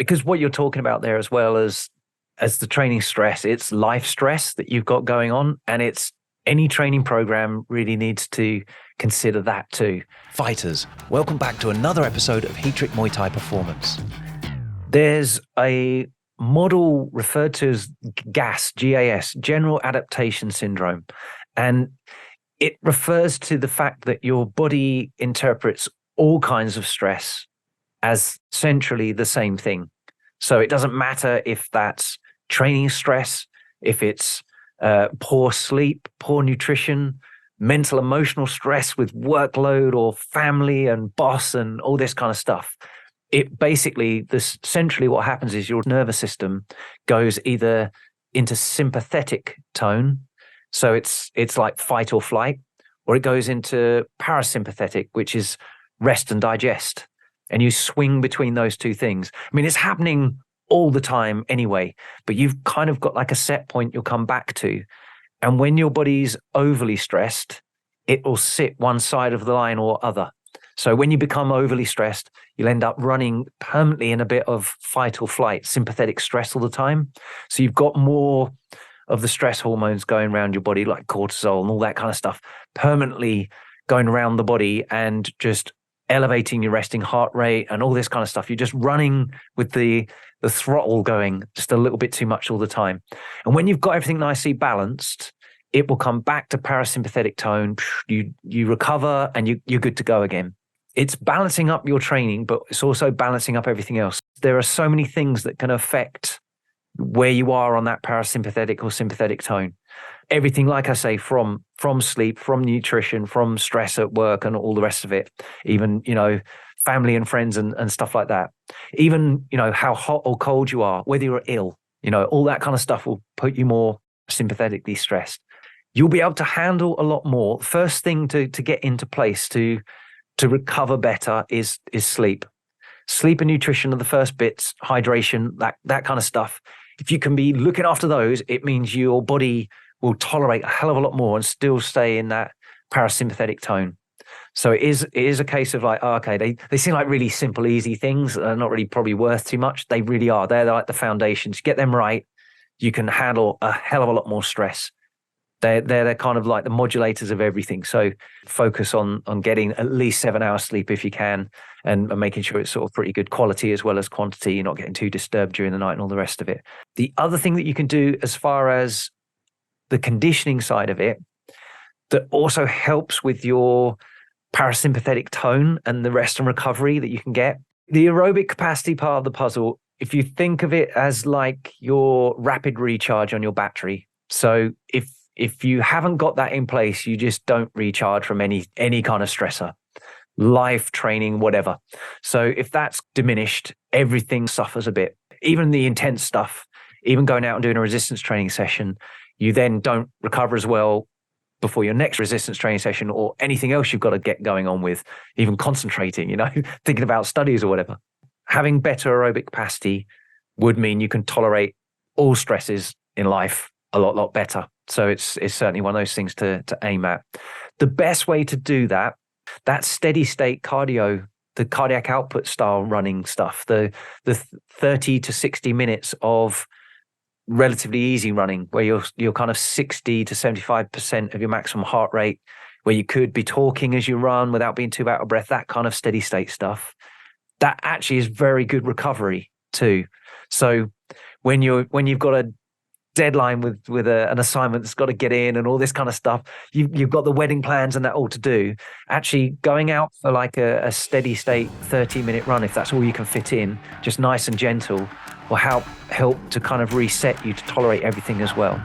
because what you're talking about there, as well as the training stress, it's life stress that you've got going on, and it's any training program really needs to consider that too. Fighters, welcome back to another episode of Heat Trick Muay Thai Performance. There's a model referred to as GAS, General Adaptation Syndrome, and it refers to the fact that your body interprets all kinds of stress as centrally the same thing. So it doesn't matter if that's training stress, if it's poor sleep, poor nutrition, mental, emotional stress with workload or family and boss and all this kind of stuff. It basically, centrally what happens is your nervous system goes either into sympathetic tone, so it's like fight or flight, or it goes into parasympathetic, which is rest and digest. And you swing between those two things. I mean, it's happening all the time anyway, but you've kind of got like a set point you'll come back to. And when your body's overly stressed, it will sit one side of the line or other. So when you become overly stressed, you'll end up running permanently in a bit of fight or flight, sympathetic stress all the time. So you've got more of the stress hormones going around your body, like cortisol and all that kind of stuff, permanently going around the body and just elevating your resting heart rate and all this kind of stuff. You're just running with the throttle going just a little bit too much all the time. And when you've got everything nicely balanced, it will come back to parasympathetic tone. You recover and you're good to go again. It's balancing up your training, but it's also balancing up everything else. There are so many things that can affect where you are on that parasympathetic or sympathetic tone. Everything, like I say, from sleep, from nutrition, from stress at work and all the rest of it, even, family and friends and stuff like that. Even, how hot or cold you are, whether you're ill, all that kind of stuff will put you more sympathetically stressed. You'll be able to handle a lot more. First thing to get into place to recover better is sleep. Sleep and nutrition are the first bits, hydration, that kind of stuff. If you can be looking after those, it means your body will tolerate a hell of a lot more and still stay in that parasympathetic tone. So it is a case of like, oh, okay, they seem like really simple, easy things that are not really probably worth too much. They really are. They're like the foundations. Get them right, you can handle a hell of a lot more stress. They're kind of like the modulators of everything. So focus on getting at least 7 hours sleep if you can, and making sure it's sort of pretty good quality as well as quantity. You're not getting too disturbed during the night and all the rest of it. The other thing that you can do as far as the conditioning side of it, that also helps with your parasympathetic tone and the rest and recovery that you can get. The aerobic capacity part of the puzzle, if you think of it as like your rapid recharge on your battery. So if you haven't got that in place, you just don't recharge from any kind of stressor, life, training, whatever. So if that's diminished, everything suffers a bit. Even the intense stuff, even going out and doing a resistance training session, you then don't recover as well before your next resistance training session or anything else you've got to get going on with, even concentrating, thinking about studies or whatever. Having better aerobic capacity would mean you can tolerate all stresses in life a lot better. So it's certainly one of those things to aim at. The best way to do that steady state cardio, the cardiac output style running stuff, the 30 to 60 minutes of relatively easy running, where you're kind of 60 to 75% of your maximum heart rate, where you could be talking as you run without being too out of breath, that kind of steady state stuff. That actually is very good recovery too. So when you've got a deadline with an assignment that's got to get in and all this kind of stuff, you've got the wedding plans and that all to do, actually going out for like a steady state 30-minute run, if that's all you can fit in, just nice and gentle, will help to kind of reset you to tolerate everything as well.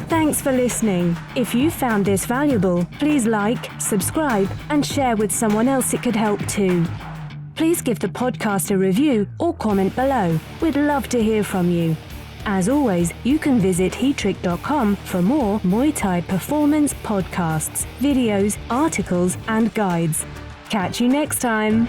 Thanks for listening. If you found this valuable, please like, subscribe, and share with someone else it could help too. Please give the podcast a review or comment below. We'd love to hear from you. As always, you can visit heattrick.com for more Muay Thai performance podcasts, videos, articles, and guides. Catch you next time.